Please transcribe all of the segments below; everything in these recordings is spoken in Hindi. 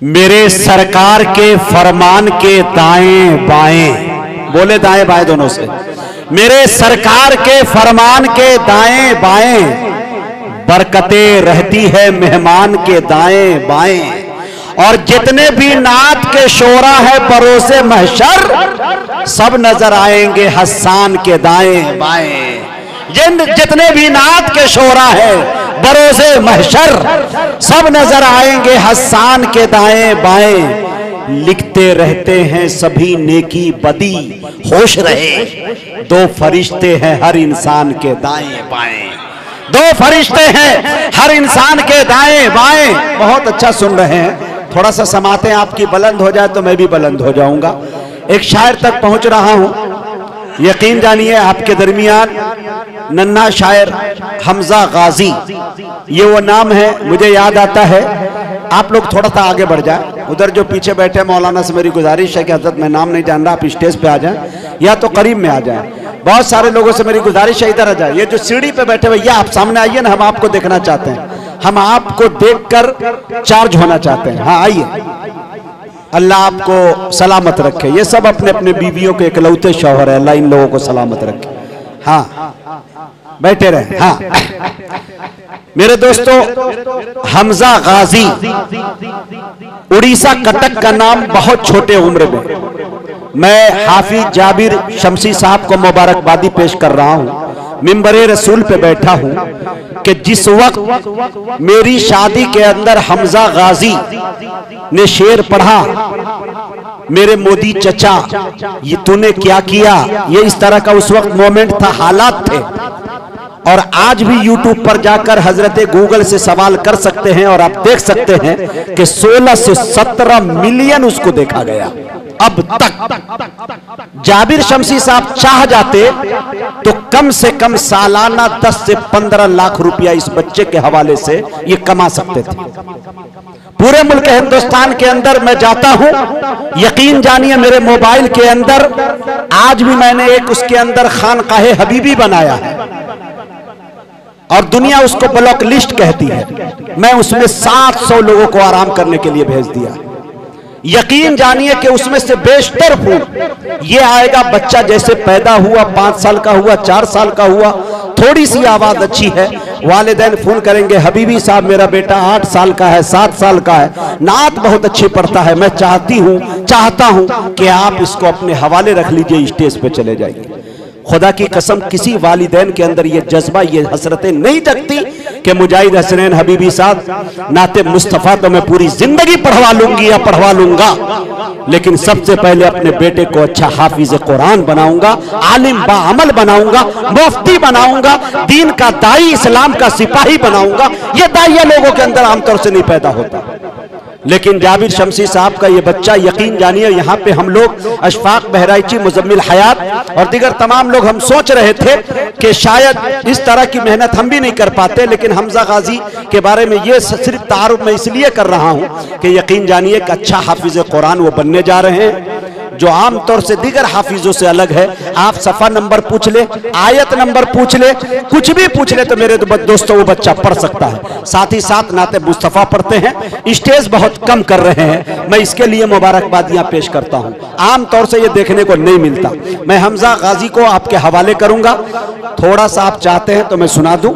मेरे सरकार के फरमान के दाएं बाएं, बोले दाएं बाएं दोनों से, मेरे सरकार के फरमान के दाएं बाएं बरकतें रहती है मेहमान के दाएं बाएं। और जितने भी नात के शोरा है बरोसे महशर, सब नजर आएंगे हस्सान के दाएं बाएं। जितने भी नात के शोरा है बरोसे महशर, सब नजर आएंगे हस्सान के दाएं बाएं। लिखते रहते हैं सभी नेकी बदी, होश रहे दो फरिश्ते हैं हर इंसान के दाएं बाएं। दो फरिश्ते हैं हर इंसान के दाएं बाएं। बहुत अच्छा सुन रहे हैं, थोड़ा सा समाते हैं, आपकी बुलंद हो जाए तो मैं भी बुलंद हो जाऊंगा। एक शायर तक पहुंच रहा हूं, यकीन जानिए आपके दरमियान नन्हा शायर हमजा गाजी, ये वो नाम है। मुझे याद आता है, आप लोग थोड़ा सा आगे बढ़ जाए, उधर जो पीछे बैठे मौलाना से मेरी गुजारिश है कि हजरत मैं नाम नहीं जान रहा, आप स्टेज पे आ जाएं या तो करीब में आ जाएं। बहुत सारे लोगों से मेरी गुजारिश है इधर आ जाए। ये जो सीढ़ी पे बैठे भैया आप सामने आइए ना, हम आपको देखना चाहते हैं, हम आपको देखकर चार्ज होना चाहते हैं। हाँ आइए, अल्लाह आपको सलामत रखे। ये सब अपने अपने बीवियों के इकलौते शौहर है, अल्लाह इन लोगों को सलामत रखे। हाँ बैठे रहे। हाँ मेरे दोस्तों, हमजा गाजी उड़ीसा कटक का नाम, बहुत छोटे उम्र में मैं हाफिज जाबिर शमसी साहब को मुबारकबादी पेश कर रहा हूं। मिंबरे रसूल पे बैठा हूं कि जिस वक्त मेरी शादी के अंदर हमजा गाजी ने शेर पढ़ा, मेरे मोदी चचा ये तूने क्या किया, ये इस तरह का उस वक्त मोमेंट था, हालात थे। और आज भी यूट्यूब पर जाकर हजरत गूगल से सवाल कर सकते हैं और आप देख सकते हैं कि 16 से 17 मिलियन उसको देखा गया अब तक। जाबिर शमसी साहब चाह जाते तो कम से कम सालाना 10 से 15 लाख रुपया इस बच्चे के हवाले से ये कमा सकते थे। पूरे मुल्क हिंदुस्तान के अंदर मैं जाता हूं, यकीन जानिए मेरे मोबाइल के अंदर आज भी मैंने एक उसके अंदर खानकाहे हबीबी बनाया है और दुनिया उसको ब्लॉक लिस्ट कहती है। मैं उसमें 700 लोगों को आराम करने के लिए भेज दिया। यकीन जानिए कि उसमें से बेशतर फूल ये आएगा, बच्चा जैसे पैदा हुआ 5 साल का हुआ, 4 साल का हुआ, थोड़ी सी आवाज अच्छी है, वालिदैन फोन करेंगे हबीबी साहब मेरा बेटा 8 साल का है, 7 साल का है, नात बहुत अच्छी पढ़ता है, मैं चाहता हूं कि आप इसको अपने हवाले रख लीजिए, स्टेज पे चले जाइए। खुदा की कसम किसी वालिदैन के अंदर ये जज्बा, ये हसरतें नहीं जगती कि मुजाहिद हसनैन हबीबी साहब नाते मुस्तफ़ा तो मैं पूरी जिंदगी पढ़वा लूंगी या पढ़वा लूंगा, लेकिन सबसे पहले अपने बेटे को अच्छा हाफिज कुरान बनाऊंगा, आलिम बाअमल बनाऊंगा, मुफ्ती बनाऊंगा, दीन का दाई, इस्लाम का सिपाही बनाऊंगा। ये दाइया लोगों के अंदर आमतौर से नहीं पैदा होता, लेकिन जाबिर शमसी साहब का ये बच्चा, यकीन जानिए यहाँ पे हम लोग अशफाक बहराइची, मुजम्मिल हयात और दीगर तमाम लोग हम सोच रहे थे कि शायद इस तरह की मेहनत हम भी नहीं कर पाते, लेकिन हमजा गाजी के बारे में ये सिर्फ तारुफ मैं इसलिए कर रहा हूँ कि यकीन जानिए कि अच्छा हाफिज कुरान वो बनने जा रहे हैं जो आमतौर से दीगर हाफिजों से अलग है। आप सफा नंबर पूछ ले, आयत नंबर पूछ ले, कुछ भी पूछ ले तो मेरे दोस्तों वो बच्चा पढ़ सकता है। साथ ही साथ नाते मुस्तफ़ा पढ़ते हैं, स्टेज बहुत कम कर रहे हैं, मैं इसके लिए मुबारकबादियां पेश करता हूं। आमतौर से ये देखने को नहीं मिलता। मैं हमजा गाजी को आपके हवाले करूंगा, थोड़ा सा आप चाहते हैं तो मैं सुना दूं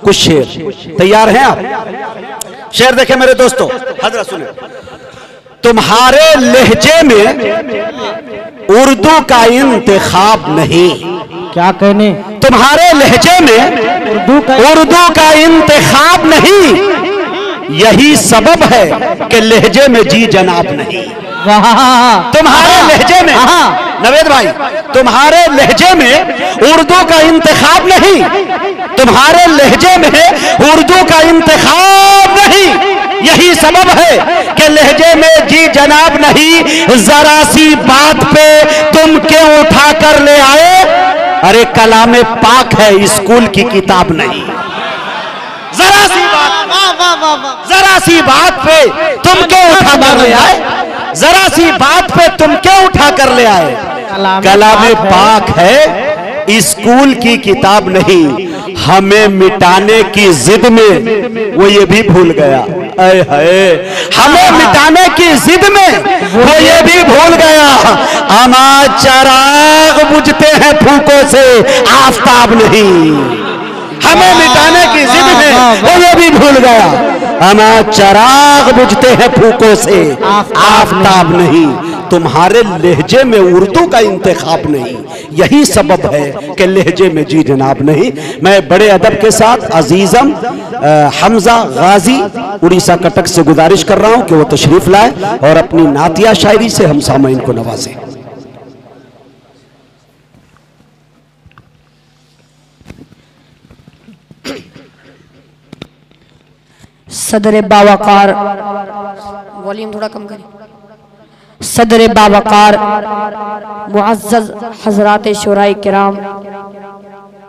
कुछ शेर। तैयार हैं आप? शेर देखें मेरे दोस्तों, हजरत सुने। तुम्हारे लहजे में उर्दू का इंतखाब नहीं। क्या कहने? तुम्हारे लहजे में उर्दू का इंतखाब नहीं, यही सबब है कि लहजे में जी जनाब नहीं। तुम्हारे लहजे में, नवेद भाई, तुम्हारे लहजे में उर्दू का इंतखाब नहीं, तुम्हारे लहजे में उर्दू का इंतखाब नहीं, यही सबब है कि लहजे में जी जनाब नहीं। जरा सी बात पे तुम क्यों उठा कर ले आए? अरे कलामे पाक है, स्कूल की किताब नहीं। जरा सी बात पे तुम क्यों उठा कर ले आए? जरा सी बात पे तुम क्यों उठा कर ले आए? कलामे पाक है, स्कूल की किताब नहीं। हमें मिटाने की जिद में वो ये भी भूल गया। अय है, हमें मिटाने की जिद में वो ये भी भूल गया। अमा चिराग बुझते हैं फूकों से, आफताब नहीं। हमें मिटाने की जिद में वो ये भी भूल गया। अमा चिराग बुझते हैं फूकों से, आफताब नहीं। तुम्हारे लहजे में उर्दू का इंतखाब नहीं, यही सबब है कि लहजे में जी जनाब नहीं। मैं बड़े अदब के साथ अजीजम हमजा गाजी उड़ीसा कटक से गुजारिश कर रहा हूं कि वो तशरीफ लाए और अपनी नातिया शायरी से हम सामईन को नवाजें। सदर बावकार, वॉल्यूम थोड़ा कम करें। सदर बावकार, मुअज़्ज़ज़ हज़रात शुराए किराम,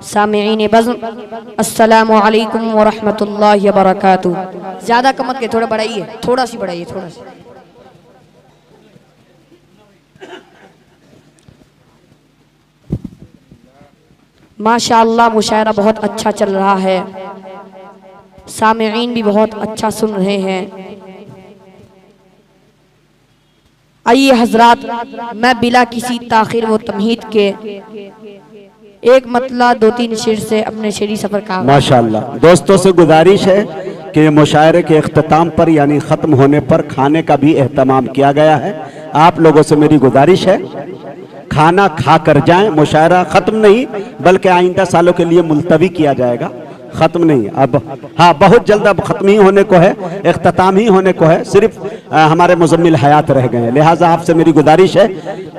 सामिईन बज़्म, अस्सलामु अलैकुम व रहमतुल्लाहि व बरकातुहू। ज्यादा कम मत के, थोड़ा बढ़ाइए, थोड़ा सी बढ़ाइए, थोड़ा सी। माशाअल्लाह मुशायरा बहुत अच्छा चल रहा है, सामिईन भी बहुत अच्छा सुन रहे हैं। आइए हजरात, मैं बिला किसी ताखिर व तमहीद के एक मतला 2-3 शेर से अपने शेरी सफर का। माशाअल्लाह दोस्तों से गुजारिश है कि मुशायरे के इख्तिताम पर यानी ख़त्म होने पर खाने का भी एहतमाम किया गया है। आप लोगों से मेरी गुजारिश है खाना खा कर जाएं। मुशायरा ख़त्म नहीं बल्कि आइंदा सालों के लिए मुलतवी किया जाएगा, ख़त्म नहीं। अब हाँ, बहुत जल्द अब ख़त्म ही होने को है, इख्तिताम ही होने को है। सिर्फ हमारे मुज़म्मिल हयात रह गए हैं। लिहाजा आपसे मेरी गुजारिश है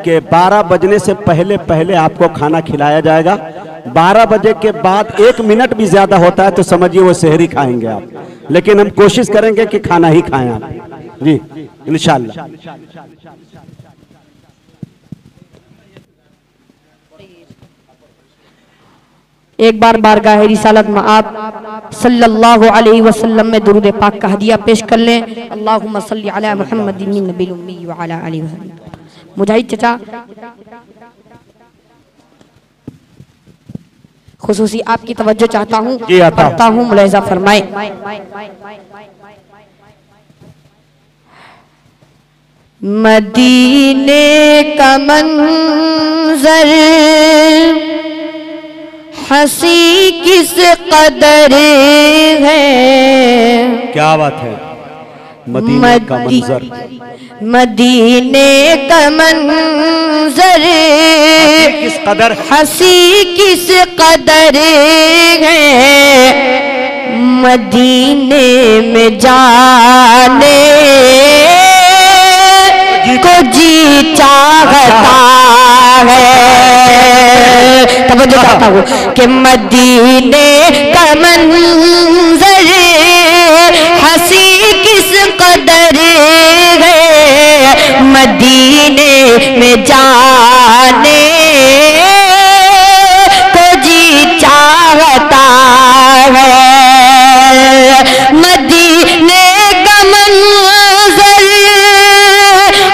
कि 12 बजने से पहले पहले आपको खाना खिलाया जाएगा। 12 बजे के बाद 1 मिनट भी ज़्यादा होता है तो समझिए वो सहरी खाएंगे आप, लेकिन हम कोशिश करेंगे कि खाना ही खाएं आप जी, इंशाअल्लाह। एक बार बारगाह रिसालत में आप सल्लल्लाहु अलैहि वसल्लम में दुरूद पाक का हदिया पेश कर लें। अल्लाहुम्मा सल्ली अला मुहम्मदिन नबील उम्मी व अला आलिहि वसल्लम। मुजाहिद चचा खुसूसी आपकी तवज्जो चाहता हूँ, पढ़ता हूँ, मुलाहिजा फरमाए। मदीने का मंजर हंसी किस कदर है, क्या बात है। मदीने का मंजर, मदीने का मंजर किस कदर, हंसी किस कदर है। मदीने में जाने को जी चाहता है। तवज्जो चाहता हूँ कि मदीने का मंजर हंसी किस कदर है। मदीने में जाने को जी चाहता है। मदीने का मंजर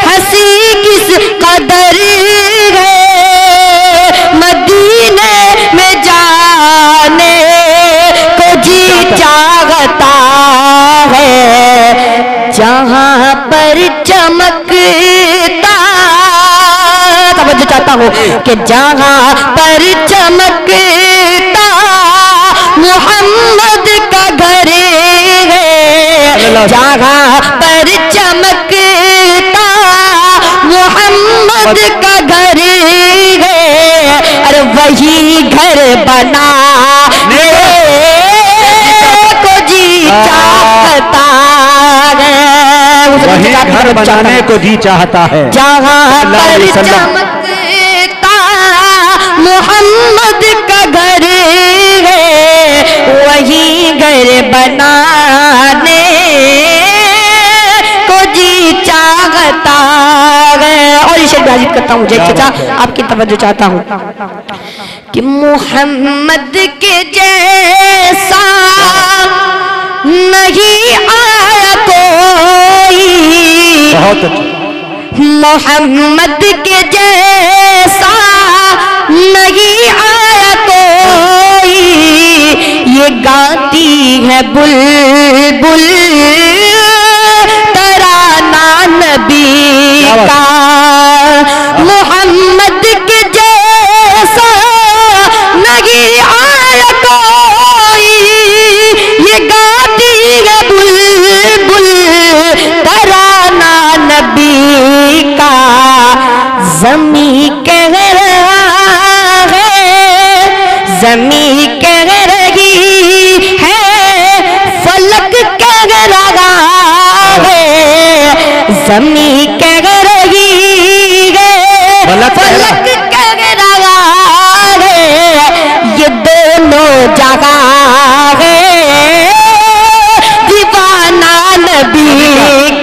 हंसी किस कदर है। मदीने में जाने को जी चाहता है। जहाँ पर चमकता, तवज्जो चाहता हूँ कि जहाँ पर चमकता मोहम्मद का घर है। जहाँ पर चमकता मोहम्मद का घर है। अरे वही घर बना को जी चाहता है, वही घर बनाने को जी चाहता है। जहाँ पर चमकता मोहम्मद का घर है। वही घर बनाने को जी चाहता है। और इसे गाजिब करता हूँ चाचा, आपकी तवज्जो चाहता हूँ कि मोहम्मद के जैसा नहीं आया कोई। बहुत अच्छा। मोहम्मद के जैसा नहीं आया कोई। ये गाती है बुलबुल तराना नबी का, मोहम्मद के जैसा नहीं आया कोई। ये गाती है बुलबुल तराना नबी का, ज़मी कह रहा है, ज़मी कह रही है, फलक कह रहा है, ज़मी कह रही है, फलक कह रहा है, ये दोनों जगह है दीवाना नबी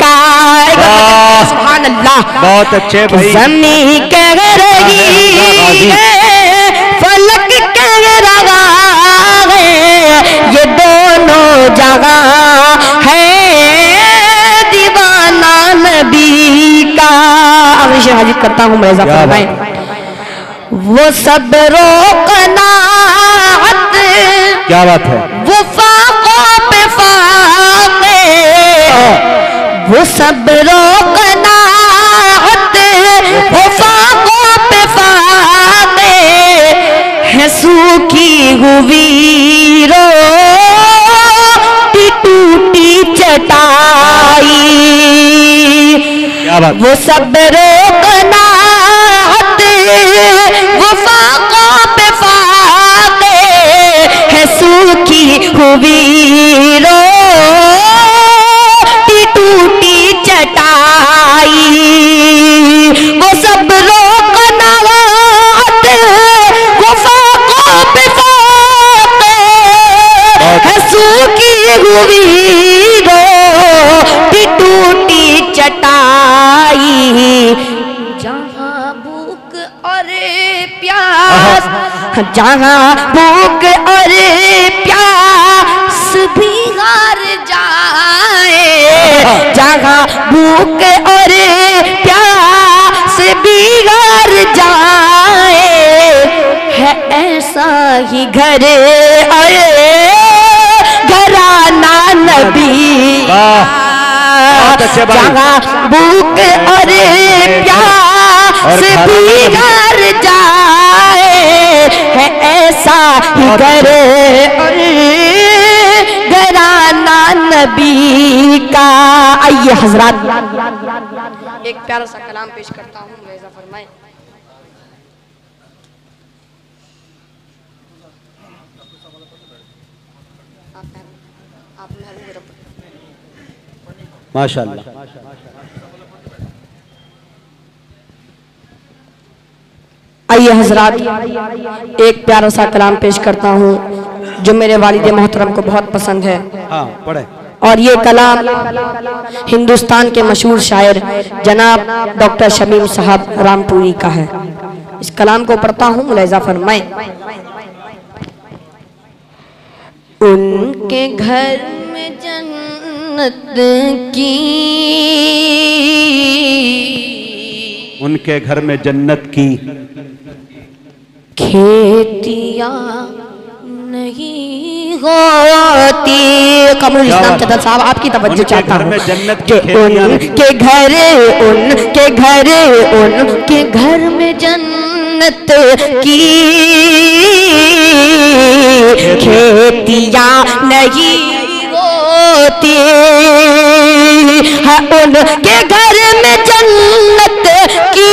का। सुभान अल्लाह, बहुत अच्छे भाई। ज़मी कह रही है, फलक कह रहा है, ये दोनों जगह है दीवाना नबी का। अब इसे हाजिर करता हूँ मैं फरमाए, वो सब रोकना, क्या बात है, वो फाकों पे फाके, वो सब रोकना, वो फाकों पे फाके, है सूखी हुई रोटी टूटी चटाई। वो सब रोकना, वो फाकों पे फाके, है सूखी हुई रोटी टूटी चटाई। वो सब रोकना, वो फाकों पे फाके, है सूखी हुई रोटी टूटी चटाई। जहाँ भूख और प्यास, जहाँ भूख और प्यास भी हार जाए, जहाँ भूख और प्यास भी हार जाए, है ऐसा ही घर अरे घराना नबी। जहाँ भूख और प्यास भी हार जाए, है ऐसा ही घर घराना नबी का। आइए हजरात, एक प्यारा सा कलाम पेश करता हूँ, मुलाहिज़ा फरमाएं। माशाअल्लाह। आइए हजरात, एक प्यारा सा कलाम पेश करता हूँ जो मेरे वालिद मोहतरम को बहुत पसंद है। हाँ, पढ़े। और ये कलाम हिंदुस्तान के मशहूर शायर जनाब डॉक्टर शमीम साहब रामपुरी का है। इस कलाम को पढ़ता हूँ, मुलाहिज़ा फरमाएं। उनके घर में जन्नत की, उनके घर में जन्नत की खेतियाँ नहीं होती। कमरुल इस्लाम चदर साहब आपकी तवज्जो चाहता हूँ कि उनके घर में जन्नत की खेतियाँ नहीं होती है, उनके घर में जन्नत की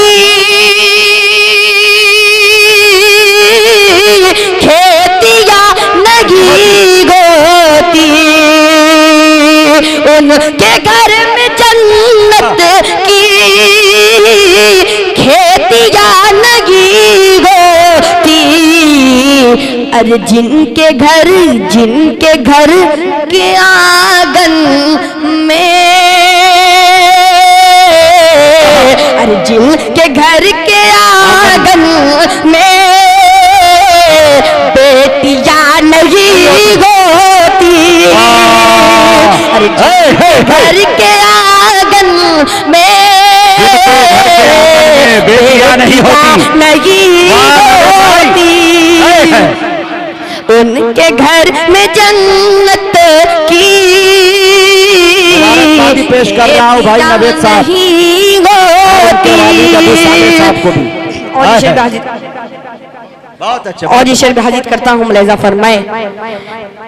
खेतियाँ नहीं होती, उनके घर में जन्नत की खेतियाँ नहीं होती। अरे जिनके घर के आंगन में, अरे जिनके घर के आंगन में बेटियां नहीं होती, अरे घर के आंगन में बेटियां नहीं होती, उनके घर में जन्नत की पेश कर रहा हूँ भाई नवेद साहब को भी। बहुत अच्छा। और ये शेर भी हाजिर करता हूँ, मुलाहिजा फरमाए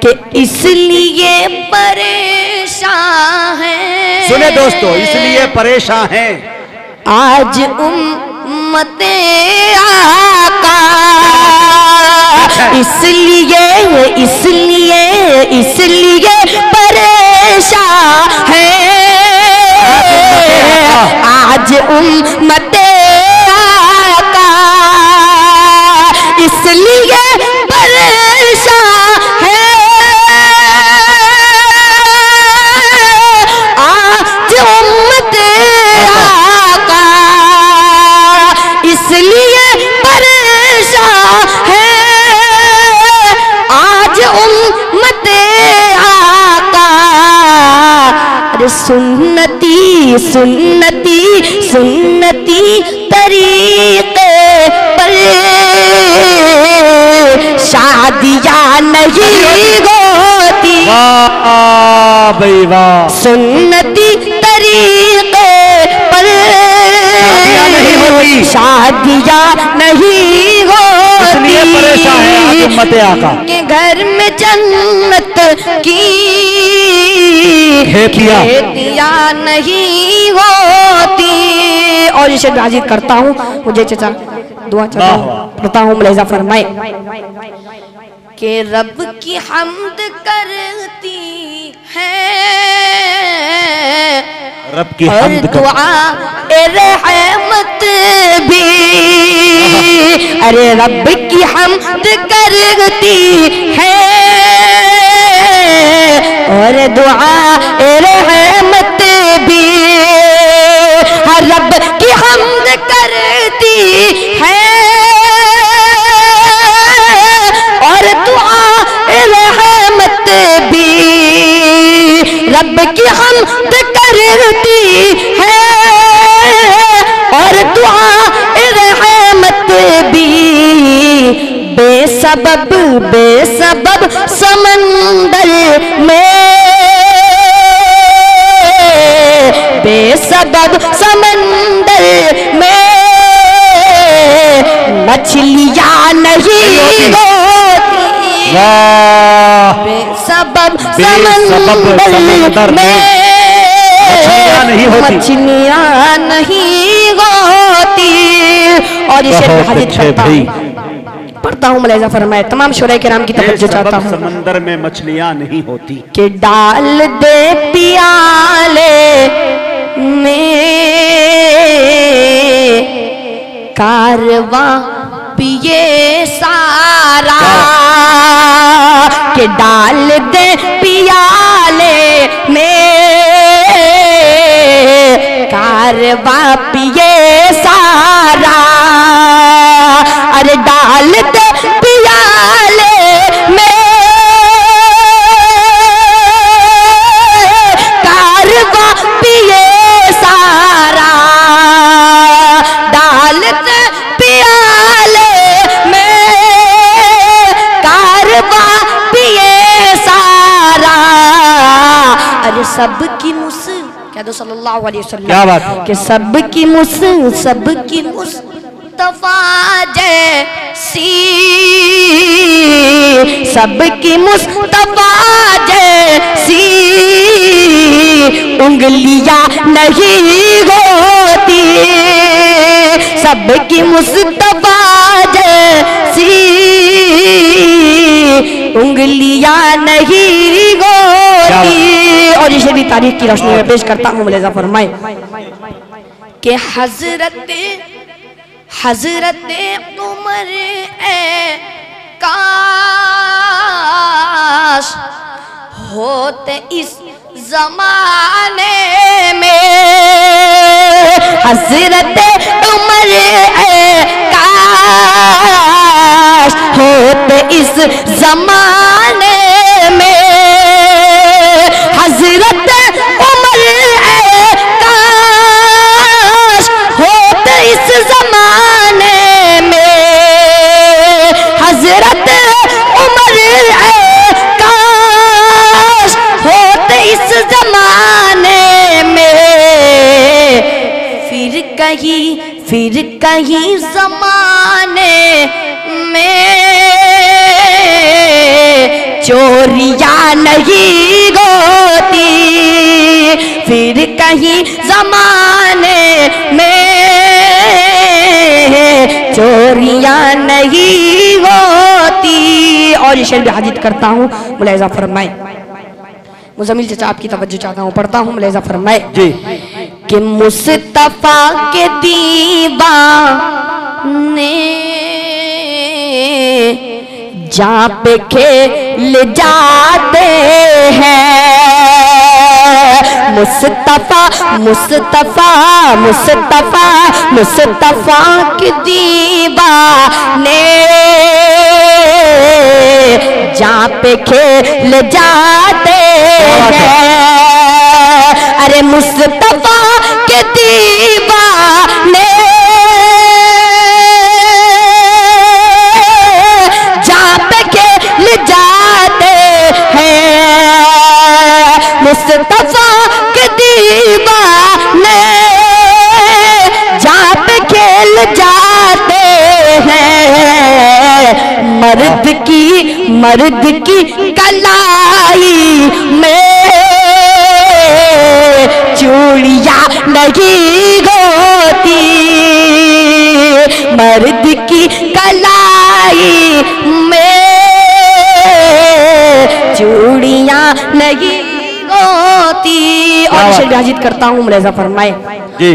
कि इसलिए परेशान है। सुने दोस्तों, इसलिए परेशान हैं आज उम्मते आका, इसलिए परेशान है आज उम्मते आका, इसलिए परेशान है आज उम्मते आका, इसलिए परेशान है आज उम्मते आका। अरे सुन्नती सुन्नती सुन्नती तरीके पर शादियाँ नहीं होती। वाह भाई वाह। सुन्नती तरीके पर शादियाँ नहीं होती, इसलिए परेशान है आज उम्मते आका के घर में जन्नत की खेतियाँ नहीं होती। और इसे हाजिर करता हूँ, मुझे चचा दुआ पढ़ता हूँ, मुलाहिजा फरमाए कि रब की हम्द करती है रब की और हम्द दुआ रहमत भी, अरे रब की हम्द करती है और दुआ रहमत भी, हर रब की हम्द करती है और दुआ रहमत भी, रब की हम्द करती है और दुआ रहमत भी। बेसबब समंदर में, बेसबब समंदर में मछलियाँ नहीं होती। बेसबब समंदर में मछलियाँ नहीं होती। और इसे हाजिर करता हूँ, पढ़ता हूँ, मुलाहिजा फरमाए, तमाम शुराए किराम की तवज्जो चाहता हूँ। समंदर में मछलियाँ नहीं होती कि डाल दे पियाले में कारवां पिए सारा, कि डाल दे पियाले में कारवां पिए सारा, अरे डाल दे पियाले में कारवां पिए सारा, डाल दे पियाले में कारवां पिए सारा। अरे सबकी कह दो सल्लल्लाहु अलैहि वसल्लम, क्या बात है कि सबकी मुस्तफा जैसी, सबकी मुस्तफा जैसी उंगलियां नहीं होती, सबकी मुस्तफा जैसी उंगलियां नहीं होती। और इसे भी तारीख की रोशनी में पेश करता हूँ, मुलाहिजा फरमाए कि हजरत उमर काश होते इस जमाने में, हजरत उमर काश होते इस जमाने में, हजरत उमर काश होते इस जमाने में, हजरत उमर फिर कहीं ज़माने में चोरियां नहीं होती, फिर कहीं ज़माने में चोरियां नहीं होती। और ये शेर भी हाजिर करता हूँ, मुलाहिज़ा फरमाए। मुज़म्मिल चाचा आपकी तवज्जो चाहता हूँ, पढ़ता हूँ, मुलाहिज़ा फरमाए जी। कि मुस्तफा के दीवाने जहाँ पे खेल जाते हैं, मुस्तफा मुस्तफा मुस्तफा मुस्तफा के दीवाने जहाँ पे खेल जाते हैं। अरे मुस्तफा के दीवाने जहाँ पे खेल जाते हैं, मुस्तफा के दीवाने जहाँ पे खेल जाते हैं। मर्द की कलाई में चूड़ियां नहीं होती, मर्द की कलाई में चूड़ियां नहीं होती। और शेर हाजिर करता हूँ, मुलाहिज़ा फरमाए।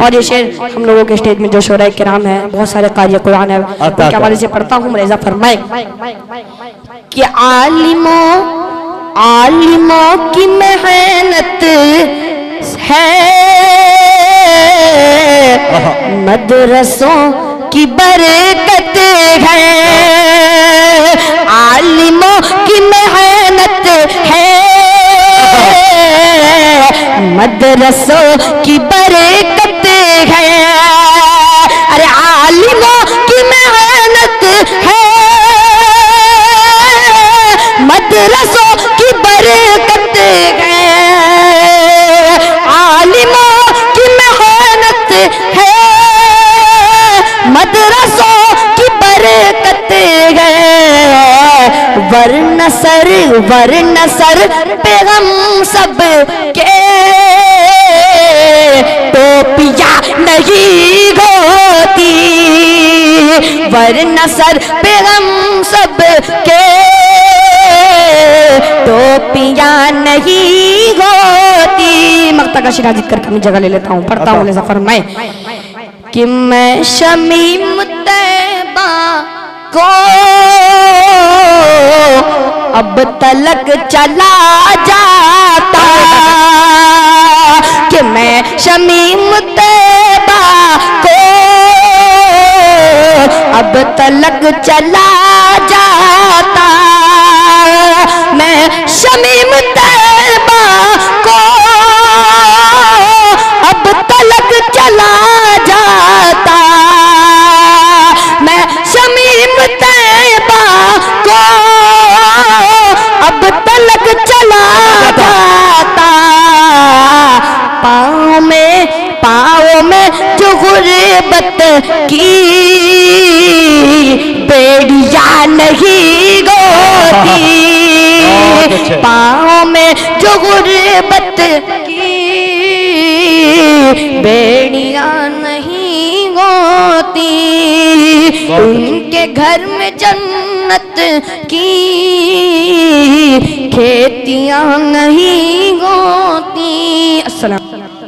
और ये शेर हम लोगों के स्टेज में जो शोराए किराम है, बहुत सारे कारी कुरान है, उनके हवाले से पढ़ता हूँ, मुलाहिज़ा फरमाए कि आलिमों की मेहनत है, मदरसों की बरकत है, आलिमों की मेहनत है, मदरसों की बरकत है। अरे आलिमों की मेहनत है, मदरसों की बरकत है, आलिमों की मेहनत है, मदरसों की बरकत है। वरना सर पे हम सब के टोपियां नहीं होती, वरना सर पे हम सब के टोपियां नहीं होती। मक्ता का शेर हाजिर करके मैं जगह ले लेता हूँ, पढ़ता हूँ, मुलाहिज़ा फरमाए कि मैं शमीम तैबा को अब तलक चला जाता, कि मैं शमीम तैबा को अब तलक चला जाता, मैं शमीम तैबा को अब तलक चला जाता, मैं शमीम तैबा को अब तलक चला जाता। पाँव में जो गुर्बत की बेड़ियां नहीं होती, पाँव में जो गुर्बत की बेड़ियां नहीं होती, उनके घर में जन्नत की खेतियां नहीं होती। अस्सलाम।